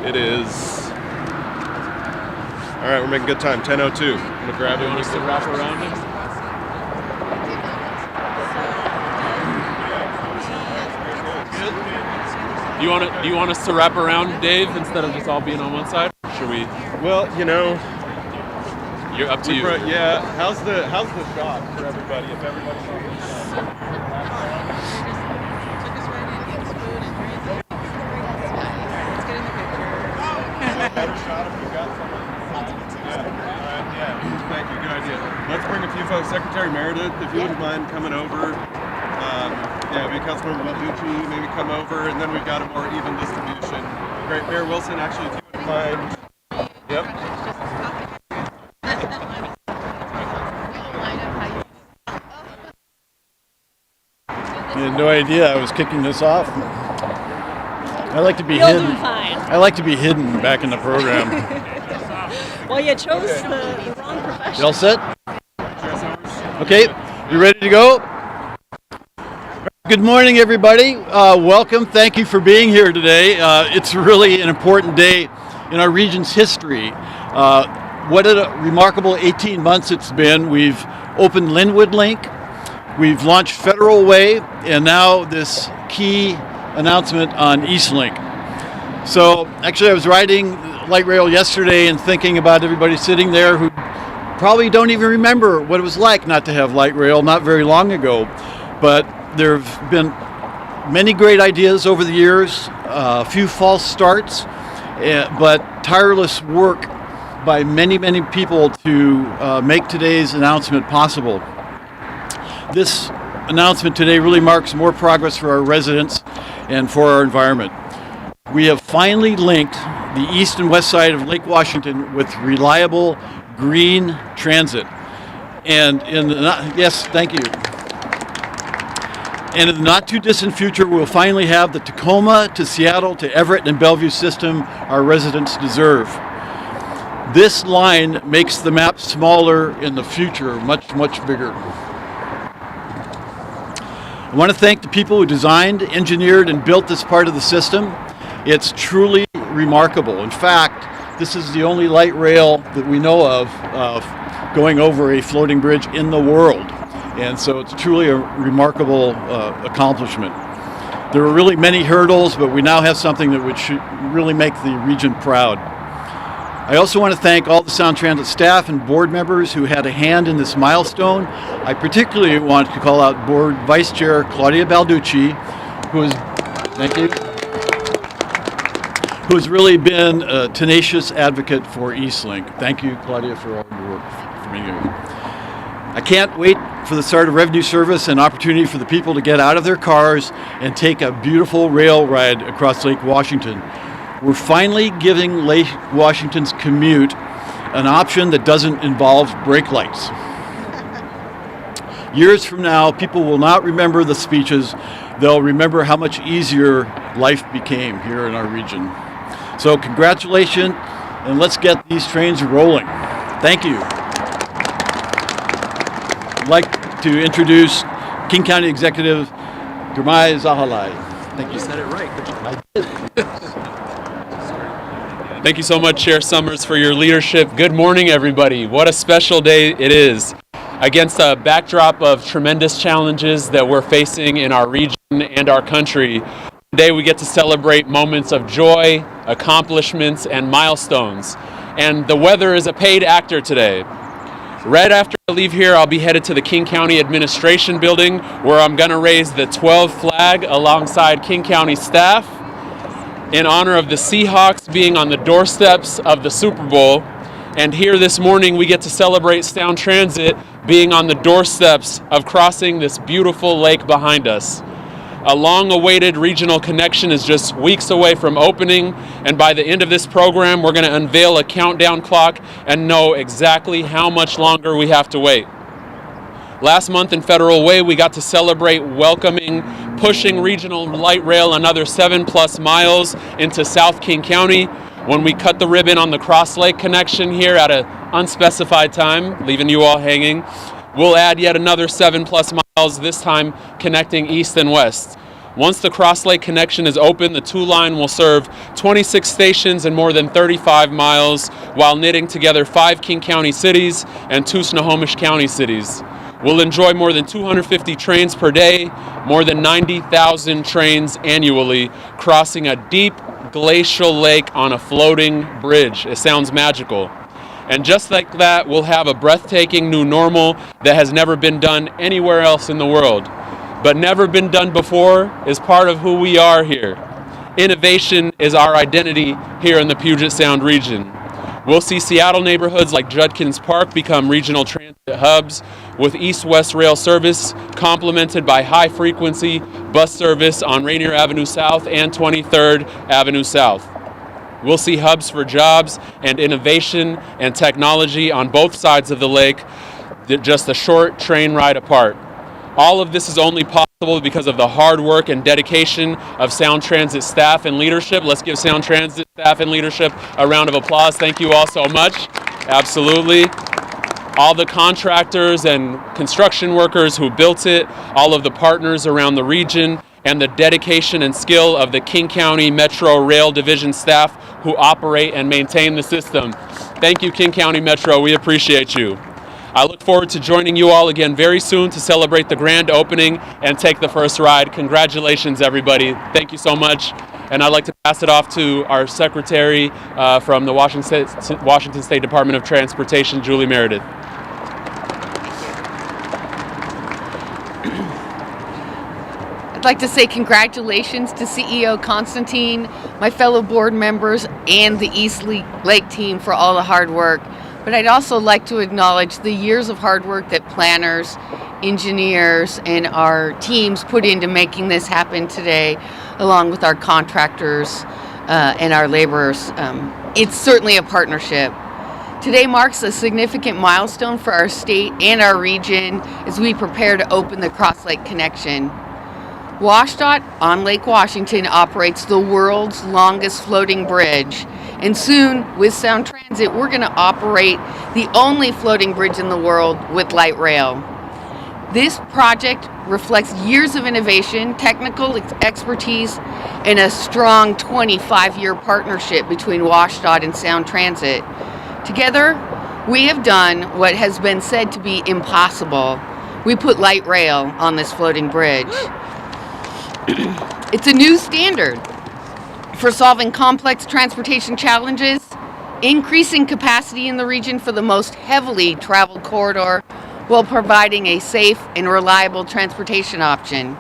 It is. All right, we're making good time. 10:02. I'm gonna grab it. You want us to wrap around him? Do you want us to wrap around Dave instead of just all being on one side? Or should we? Well, You're up to you. Yeah. How's the shot for everybody? If everybody's on the side. Better shot if you got someone. Yeah. Thank you. Good idea. Let's bring a few folks. Secretary Meredith, if you wouldn't mind coming over. Maybe Councilmember Balducci, maybe come over, and then we've got a more even distribution. Great. Mayor Wilson, actually, if you wouldn't mind. Yep. You had no idea I was kicking this off. I like to be hidden. You'll do fine. I like to be hidden back in the program. Well, you chose the wrong profession. You all set? Okay, you ready to go? Good morning, everybody. Welcome. Thank you for being here today. It's really an important day in our region's history. What a remarkable 18 months it's been. We've opened Linwood Link. We've launched Federal Way, and now this key announcement on Eastlink. So actually I was riding light rail yesterday and thinking about everybody sitting there who probably don't even remember what it was like not to have light rail not very long ago. But there have been many great ideas over the years, a few false starts, but tireless work by many, many people to make today's announcement possible. This announcement today really marks more progress for our residents and for our environment. We have finally linked the east and west side of Lake Washington with reliable green transit. And yes, thank you. And in the not too distant future, we'll finally have the Tacoma to Seattle to Everett and Bellevue system our residents deserve. This line makes the map smaller in the future, much, much bigger. I want to thank the people who designed, engineered, and built this part of the system. It's truly remarkable. In fact, this is the only light rail that we know of going over a floating bridge in the world. And so it's truly a remarkable accomplishment. There were really many hurdles, but we now have something that would really make the region proud. I also want to thank all the Sound Transit staff and board members who had a hand in this milestone. I particularly want to call out Board Vice Chair Claudia Balducci, who has really been a tenacious advocate for Eastlink. Thank you, Claudia, for all your work for being here. I can't wait for the start of revenue service and opportunity for the people to get out of their cars and take a beautiful rail ride across Lake Washington. We're finally giving Lake Washington's commute an option that doesn't involve brake lights. Years from now, people will not remember the speeches. They'll remember how much easier life became here in our region. So congratulations, and let's get these trains rolling. Thank you. I'd like to introduce King County Executive Gurmai Zahalai. Thank you. You said it right. I did. Thank you so much, Chair Summers, for your leadership. Good morning, everybody. What a special day it is. Against a backdrop of tremendous challenges that we're facing in our region and our country, today we get to celebrate moments of joy, accomplishments, and milestones. And the weather is a paid actor today. Right after I leave here, I'll be headed to the King County Administration Building, where I'm going to raise the 12 flag alongside King County staff in honor of the Seahawks being on the doorsteps of the Super Bowl. And here this morning, we get to celebrate Sound Transit being on the doorsteps of crossing this beautiful lake behind us. A long-awaited regional connection is just weeks away from opening, and by the end of this program, we're going to unveil a countdown clock and know exactly how much longer we have to wait. Last month in Federal Way, we got to celebrate welcoming, pushing regional light rail another 7+ miles into South King County when we cut the ribbon on the Crosslake connection here at an unspecified time, leaving you all hanging. We'll add yet another 7+ miles, this time connecting east and west. Once the Crosslake connection is open, the 2-line will serve 26 stations and more than 35 miles while knitting together 5 King County cities and 2 Snohomish County cities. We'll enjoy more than 250 trains per day, more than 90,000 trains annually, crossing a deep glacial lake on a floating bridge. It sounds magical. And just like that, we'll have a breathtaking new normal that has never been done anywhere else in the world. But never been done before is part of who we are here. Innovation is our identity here in the Puget Sound region. We'll see Seattle neighborhoods like Judkins Park become regional transit hubs with east-west rail service complemented by high-frequency bus service on Rainier Avenue South and 23rd Avenue South. We'll see hubs for jobs and innovation and technology on both sides of the lake, just a short train ride apart. All of this is only possible because of the hard work and dedication of Sound Transit staff and leadership. Let's give Sound Transit staff and leadership a round of applause. Thank you all so much. Absolutely. All the contractors and construction workers who built it, all of the partners around the region, and the dedication and skill of the King County Metro Rail Division staff who operate and maintain the system. Thank you, King County Metro. We appreciate you. I look forward to joining you all again very soon to celebrate the grand opening and take the first ride. Congratulations, everybody. Thank you so much. And I'd like to pass it off to our secretary from the Washington State Department of Transportation, Julie Meredith. I'd like to say congratulations to CEO Constantine, my fellow board members, and the East Lake team for all the hard work. But I'd also like to acknowledge the years of hard work that planners, engineers, and our teams put into making this happen today, along with our contractors and our laborers. It's certainly a partnership. Today marks a significant milestone for our state and our region as we prepare to open the Crosslake connection. WSDOT on Lake Washington operates the world's longest floating bridge. And soon, with Sound Transit, we're going to operate the only floating bridge in the world with light rail. This project reflects years of innovation, technical expertise, and a strong 25-year partnership between WSDOT and Sound Transit. Together, we have done what has been said to be impossible. We put light rail on this floating bridge. It's a new standard for solving complex transportation challenges, increasing capacity in the region for the most heavily traveled corridor, while providing a safe and reliable transportation option.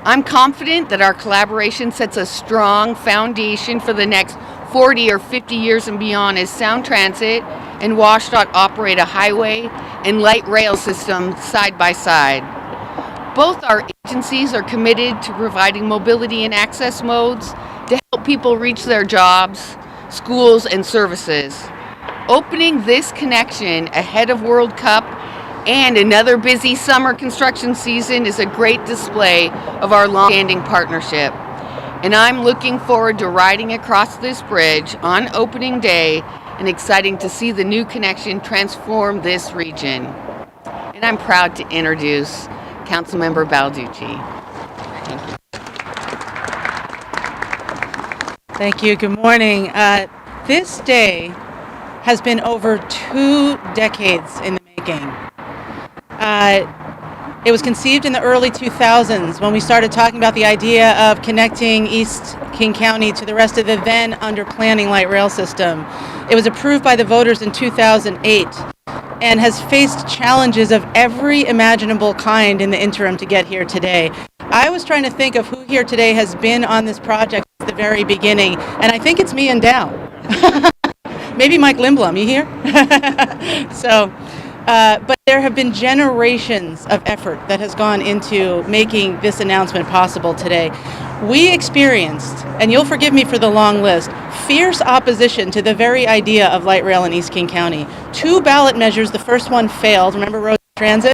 I'm confident that our collaboration sets a strong foundation for the next 40 or 50 years and beyond as Sound Transit and WSDOT operate a highway and light rail system side by side. Both our agencies are committed to providing mobility and access modes to help people reach their jobs, schools, and services. Opening this connection ahead of World Cup and another busy summer construction season is a great display of our long-standing partnership. And I'm looking forward to riding across this bridge on opening day and exciting to see the new connection transform this region. And I'm proud to introduce Councilmember Balducci. Thank you. Thank you. Good morning. This day has been over 2 decades in the making. It was conceived in the early 2000s when we started talking about the idea of connecting East King County to the rest of the then under planning light rail system. It was approved by the voters in 2008 and has faced challenges of every imaginable kind in the interim to get here today. I was trying to think of who here today has been on this project at the very beginning, and I think it's me and Dow. Maybe Mike Lindblom, you here? But there have been generations of effort that has gone into making this announcement possible today. We experienced, and you'll forgive me for the long list, fierce opposition to the very idea of light rail in East King County. 2 ballot measures, the first one failed, remember road transit?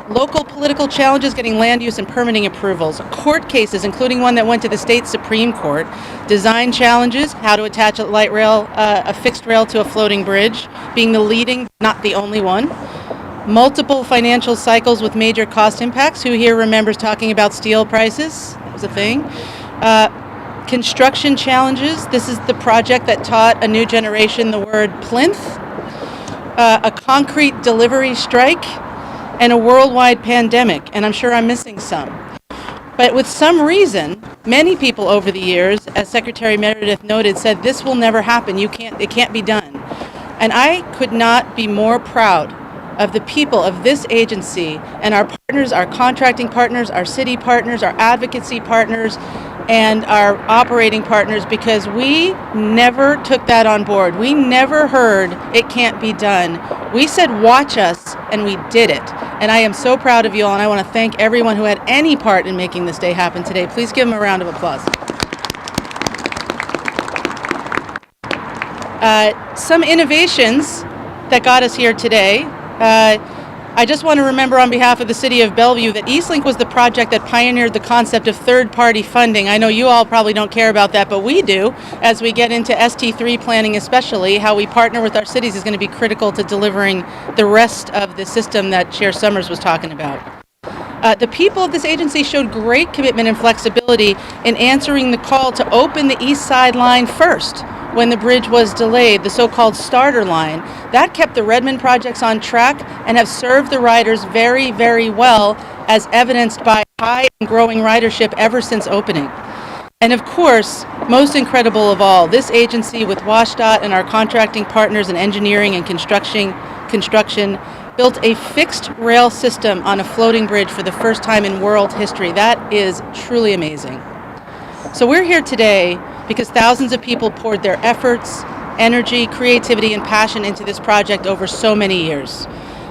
Local political challenges getting land use and permitting approvals, court cases, including one that went to the state Supreme Court, design challenges, how to attach a light rail, a fixed rail to a floating bridge, being the leading, not the only one. multiple financial cycles with major cost impacts. Who here remembers talking about steel prices? That was a thing. Construction challenges. This is the project that taught a new generation the word plinth. A concrete delivery strike, and a worldwide pandemic, and I'm sure I'm missing some. But with some reason, many people over the years, as Secretary Meredith noted, said this will never happen. It can't be done. And I could not be more proud of the people of this agency and our partners, our contracting partners, our city partners, our advocacy partners, and our operating partners, because we never took that on board. We never heard it can't be done. We said watch us, and we did it. And I am so proud of you all, and I want to thank everyone who had any part in making this day happen today. Please give them a round of applause. Some innovations that got us here today. I just want to remember on behalf of the City of Bellevue that Eastlink was the project that pioneered the concept of third-party funding. I know you all probably don't care about that, but we do. As we get into ST3 planning especially, how we partner with our cities is going to be critical to delivering the rest of the system that Chair Summers was talking about. The people of this agency showed great commitment and flexibility in answering the call to open the East Side line first when the bridge was delayed, the so-called starter line. That kept the Redmond projects on track and have served the riders very, very well, as evidenced by high and growing ridership ever since opening. And of course, most incredible of all, this agency with WSDOT and our contracting partners in engineering and construction built a fixed rail system on a floating bridge for the first time in world history. That is truly amazing. So we're here today because thousands of people poured their efforts, energy, creativity, and passion into this project over so many years.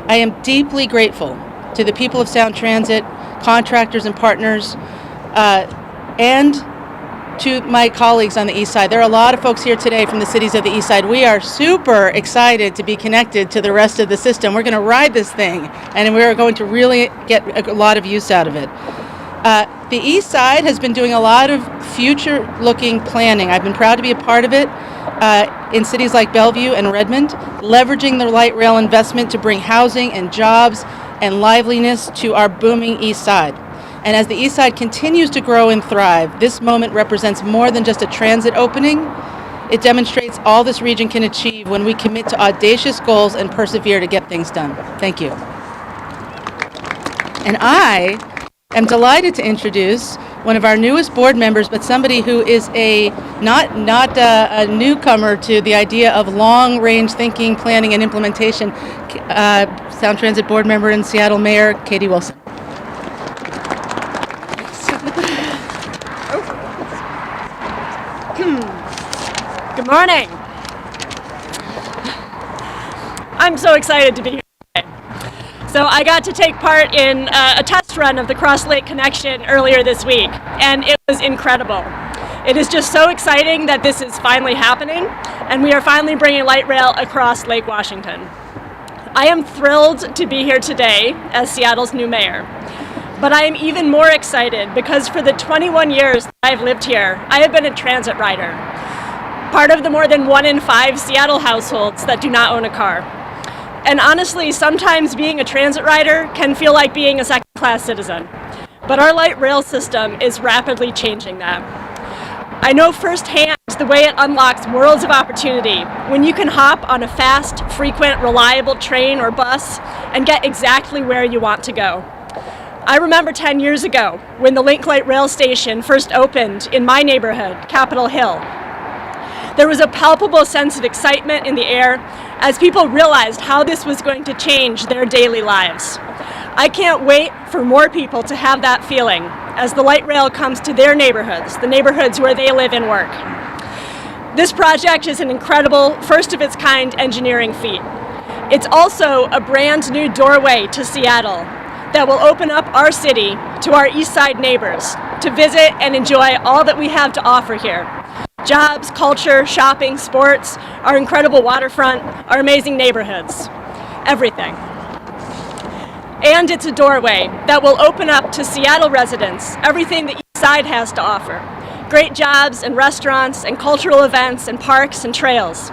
I am deeply grateful to the people of Sound Transit, contractors and partners, and to my colleagues on the East Side. There are a lot of folks here today from the cities of the East Side. We are super excited to be connected to the rest of the system. We're going to ride this thing, and we're going to really get a lot of use out of it. The East Side has been doing a lot of future-looking planning. I've been proud to be a part of it in cities like Bellevue and Redmond, leveraging the light rail investment to bring housing and jobs and liveliness to our booming East Side. And as the East Side continues to grow and thrive, this moment represents more than just a transit opening. It demonstrates all this region can achieve when we commit to audacious goals and persevere to get things done. Thank you. And I am delighted to introduce one of our newest board members, but somebody who is not a newcomer to the idea of long-range thinking, planning, and implementation. Sound Transit board member and Seattle Mayor Katie Wilson. Good morning. I'm so excited to be here today. So I got to take part in a test run of the Crosslake connection earlier this week, and it was incredible. It is just so exciting that this is finally happening, and we are finally bringing light rail across Lake Washington. I am thrilled to be here today as Seattle's new mayor. But I am even more excited because for the 21 years that I've lived here, I have been a transit rider, part of the more than 1 in 5 Seattle households that do not own a car. And honestly, sometimes being a transit rider can feel like being a second-class citizen. But our light rail system is rapidly changing that. I know firsthand the way it unlocks worlds of opportunity when you can hop on a fast, frequent, reliable train or bus and get exactly where you want to go. I remember 10 years ago when the Link Light Rail Station first opened in my neighborhood, Capitol Hill. There was a palpable sense of excitement in the air as people realized how this was going to change their daily lives. I can't wait for more people to have that feeling as the light rail comes to their neighborhoods, the neighborhoods where they live and work. This project is an incredible, first-of-its-kind engineering feat. It's also a brand new doorway to Seattle that will open up our city to our East Side neighbors to visit and enjoy all that we have to offer here. Jobs, culture, shopping, sports, our incredible waterfront, our amazing neighborhoods, everything. And it's a doorway that will open up to Seattle residents everything the East Side has to offer. Great jobs and restaurants and cultural events and parks and trails.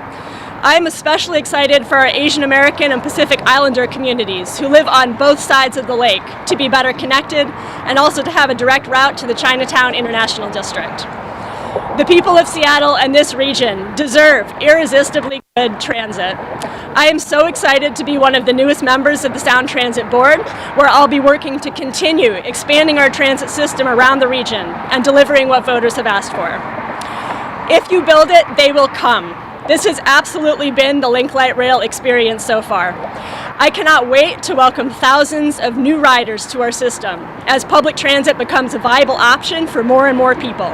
I'm especially excited for our Asian American and Pacific Islander communities who live on both sides of the lake to be better connected and also to have a direct route to the Chinatown International District. The people of Seattle and this region deserve irresistibly good transit. I am so excited to be one of the newest members of the Sound Transit Board, where I'll be working to continue expanding our transit system around the region and delivering what voters have asked for. If you build it, they will come. This has absolutely been the Link Light Rail experience so far. I cannot wait to welcome thousands of new riders to our system as public transit becomes a viable option for more and more people,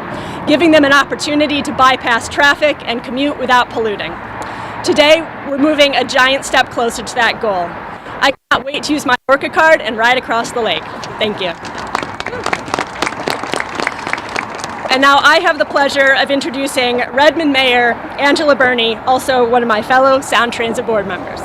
giving them an opportunity to bypass traffic and commute without polluting. Today, we're moving a giant step closer to that goal. I cannot wait to use my Orca card and ride across the lake. Thank you. And now I have the pleasure of introducing Redmond Mayor Angela Burney, also one of my fellow Sound Transit Board members.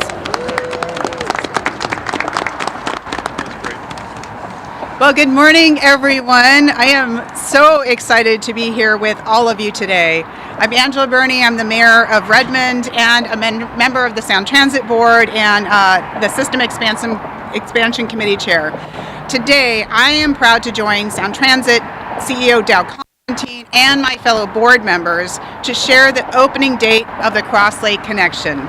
Well, good morning, everyone. I am so excited to be here with all of you today. I'm Angela Burney. I'm the mayor of Redmond and a member of the Sound Transit Board and the System Expansion Committee Chair. Today, I am proud to join Sound Transit CEO Dow Constantine and my fellow board members to share the opening date of the Crosslake connection.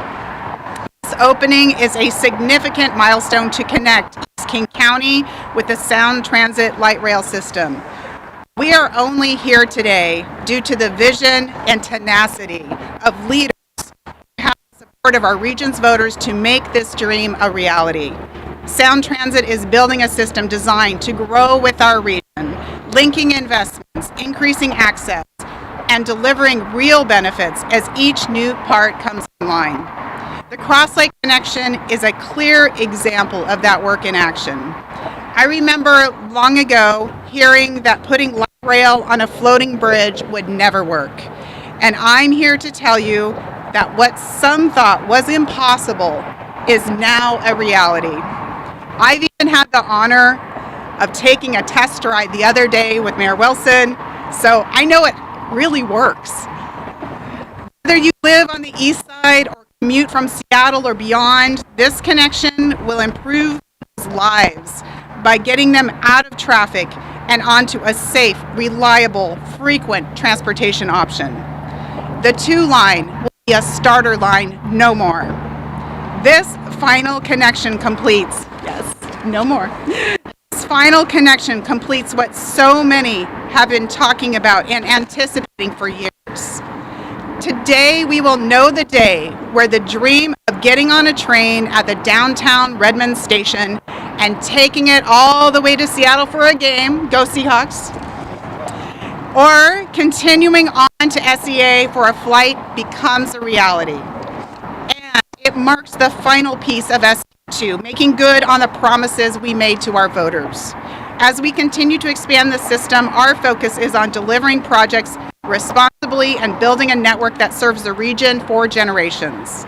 This opening is a significant milestone to connect East King County with the Sound Transit light rail system. We are only here today due to the vision and tenacity of leaders who have the support of our region's voters to make this dream a reality. Sound Transit is building a system designed to grow with our region, linking investments, increasing access, and delivering real benefits as each new part comes online. The Crosslake connection is a clear example of that work in action. I remember long ago hearing that putting light rail on a floating bridge would never work. And I'm here to tell you that what some thought was impossible is now a reality. I've even had the honor of taking a test ride the other day with Mayor Wilson, so I know it really works. Whether you live on the east side or commute from Seattle or beyond, this connection will improve people's lives by getting them out of traffic and onto a safe, reliable, frequent transportation option. The 2-line will be a starter line, no more. This final connection completes, no more. This final connection completes what so many have been talking about and anticipating for years. Today, we will know the day where the dream of getting on a train at the downtown Redmond station and taking it all the way to Seattle for a game, go Seahawks, or continuing on to SEA for a flight becomes a reality. And it marks the final piece of SE2, making good on the promises we made to our voters. As we continue to expand the system, our focus is on delivering projects responsibly and building a network that serves the region for generations.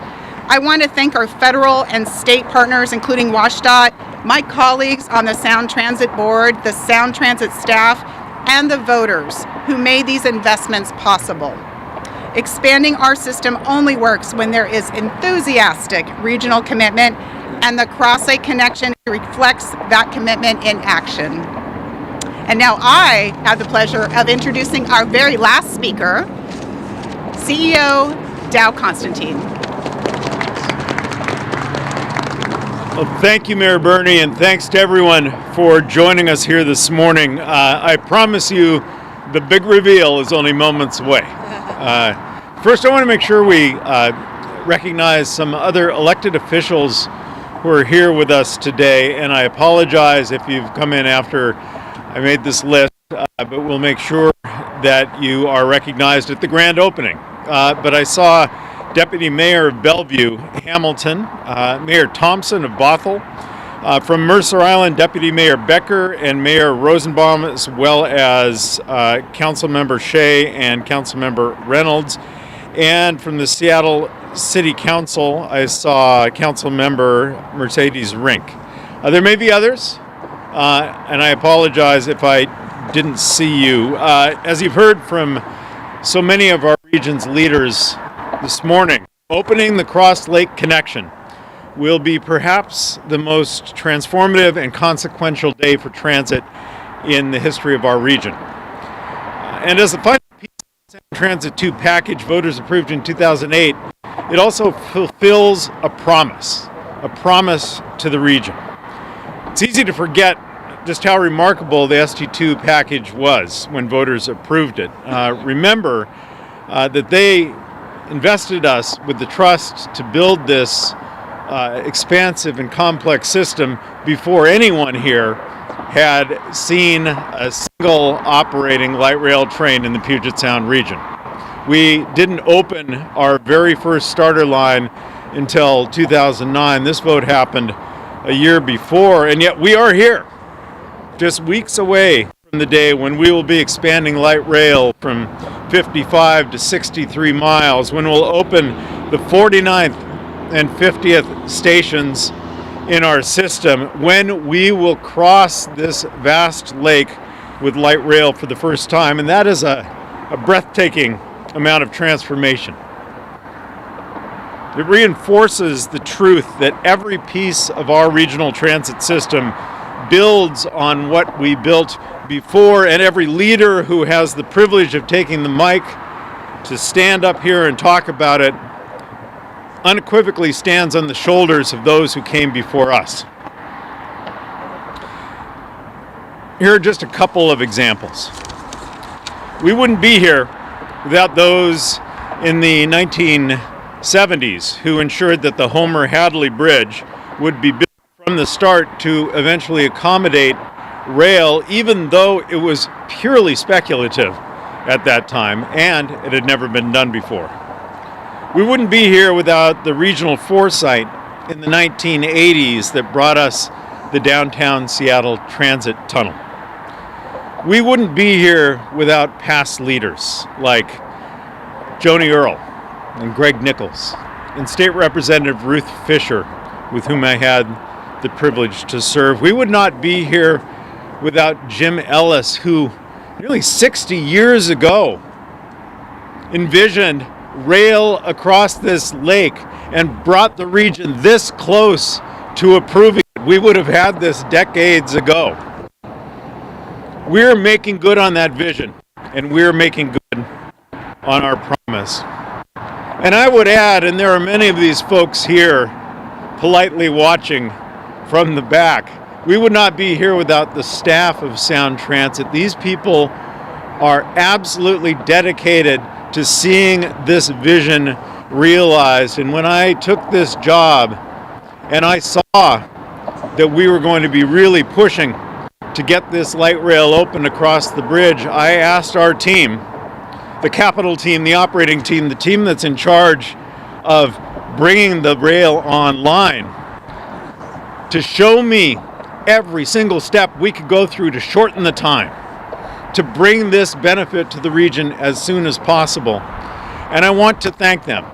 I want to thank our federal and state partners, including WSDOT, my colleagues on the Sound Transit Board, the Sound Transit staff, and the voters who made these investments possible. Expanding our system only works when there is enthusiastic regional commitment, and the Crosslake connection reflects that commitment in action. And now I have the pleasure of introducing our very last speaker, CEO Dow Constantine. Well, thank you, Mayor Burney, and thanks to everyone for joining us here this morning. I promise you the big reveal is only moments away. First, I want to make sure we recognize some other elected officials who are here with us today, and I apologize if you've come in after I made this list, but we'll make sure that you are recognized at the grand opening. But I saw Deputy Mayor of Bellevue, Hamilton, Mayor Thompson of Bothell, from Mercer Island, Deputy Mayor Becker and Mayor Rosenbaum, as well as Councilmember Shea and Councilmember Reynolds. And from the Seattle City Council, I saw Councilmember Mercedes Rink. There may be others. And I apologize if I didn't see you. As you've heard from so many of our region's leaders this morning, Opening the Crosslake connection will be perhaps the most transformative and consequential day for transit in the history of our region. And as the final piece of the Sound Transit 2 package voters approved in 2008, it also fulfills a promise to the region. It's easy to forget just how remarkable the ST2 package was when voters approved it. Remember that they invested us with the trust to build this expansive and complex system before anyone here had seen a single operating light rail train in the Puget Sound region. We didn't open our very first starter line until 2009. This vote happened a year before, and yet we are here, just weeks away from the day when we will be expanding light rail from 55 to 63 miles, when we'll open the 49th and 50th stations in our system, when we will cross this vast lake with light rail for the first time. And that is a breathtaking amount of transformation. It reinforces the truth that every piece of our regional transit system builds on what we built before, and every leader who has the privilege of taking the mic to stand up here and talk about it unequivocally stands on the shoulders of those who came before us. Here are just a couple of examples. We wouldn't be here without those in the 1970s who ensured that the Homer Hadley Bridge would be built from the start to eventually accommodate rail, even though it was purely speculative at that time and it had never been done before. We wouldn't be here without the regional foresight in the 1980s that brought us the downtown Seattle Transit Tunnel. We wouldn't be here without past leaders like Joni Earle and Greg Nichols and State Representative Ruth Fisher, with whom I had the privilege to serve. We would not be here without Jim Ellis, who nearly 60 years ago envisioned rail across this lake and brought the region this close to approving it. We would have had this decades ago. We're making good on that vision, and we're making good on our promise. And I would add, and there are many of these folks here politely watching from the back, we would not be here without the staff of Sound Transit. These people are absolutely dedicated to seeing this vision realized. And when I took this job and I saw that we were going to be really pushing to get this light rail open across the bridge, I asked our team, the capital team, the operating team, the team that's in charge of bringing the rail online, to show me every single step we could go through to shorten the time, to bring this benefit to the region as soon as possible. And I want to thank them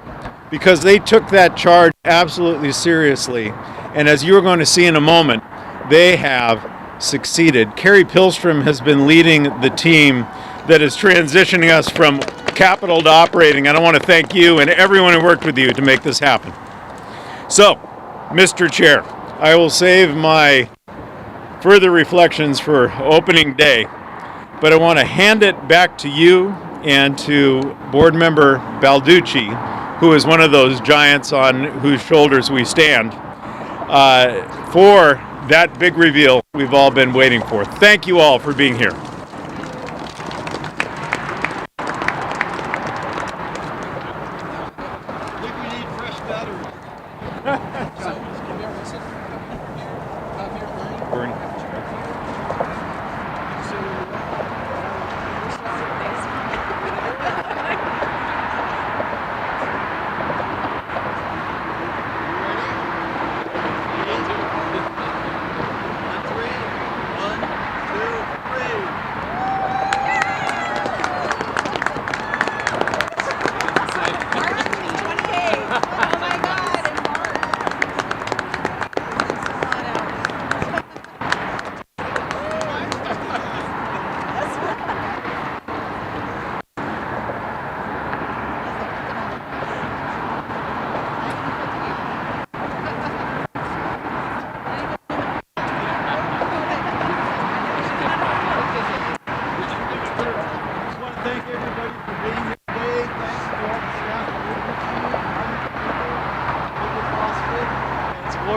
because they took that charge absolutely seriously. And as you're going to see in a moment, they have succeeded. Carrie Pilstrom has been leading the team that is transitioning us from capital to operating. And I want to thank you and everyone who worked with you to make this happen. So, Mr. Chair, I will save my further reflections for opening day, but I want to hand it back to you and to Board Member Balducci, who is one of those giants on whose shoulders we stand, for that big reveal we've all been waiting for. Thank you all for being here.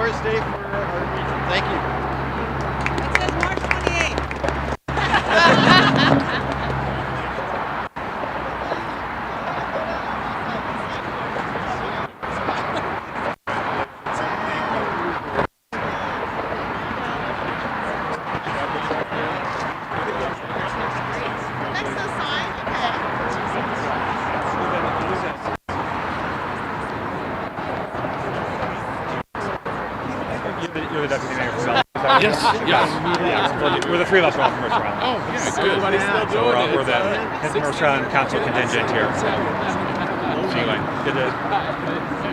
glorious day for our region. Thank you. It says March 28th. You're the deputy mayor for Yes, yes. We're the three of us from Mercer Island. Oh, yeah, good. So we're the Mercer Island Council contingent here. So anyway,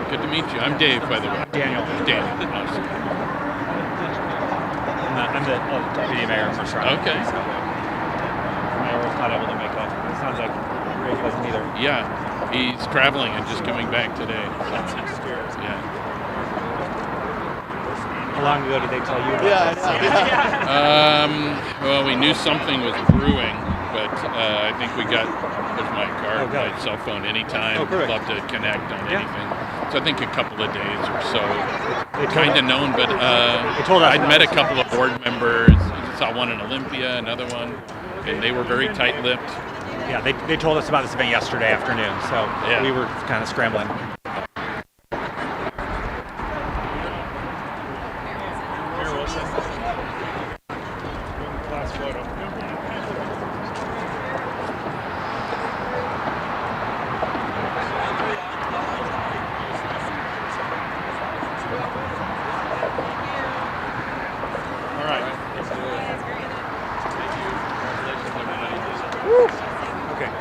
Good to meet you. I'm Dave, by the way. Daniel. Daniel. Awesome. I'm the deputy mayor of Mercer Island. Okay. So the mayor was not able to make it. It sounds like Ray wasn't either. Yeah, he's traveling and just coming back today. Yeah. How long ago did they tell you about this? Well, we knew something was brewing, but I think we got, there's my card, my cell phone, anytime. Oh, perfect. Love to connect on Yeah. anything. So I think a couple of days or so. They told Kind us- of known, but They told us I'd met a couple of board members. Saw one in Olympia, another one, and they were very tight-lipped. Yeah, they told us about this event yesterday afternoon, so Yeah. we were kind of scrambling. All right. Okay.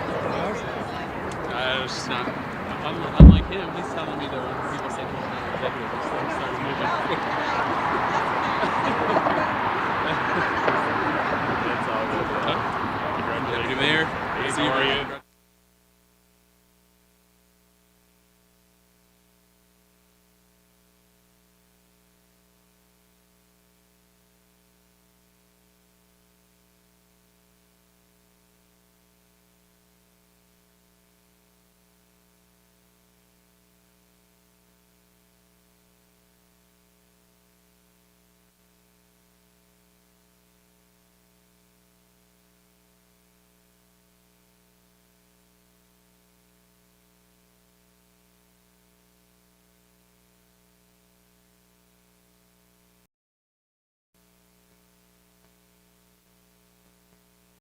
It's not, unlike him, he's telling me that when people say executive, he starts moving.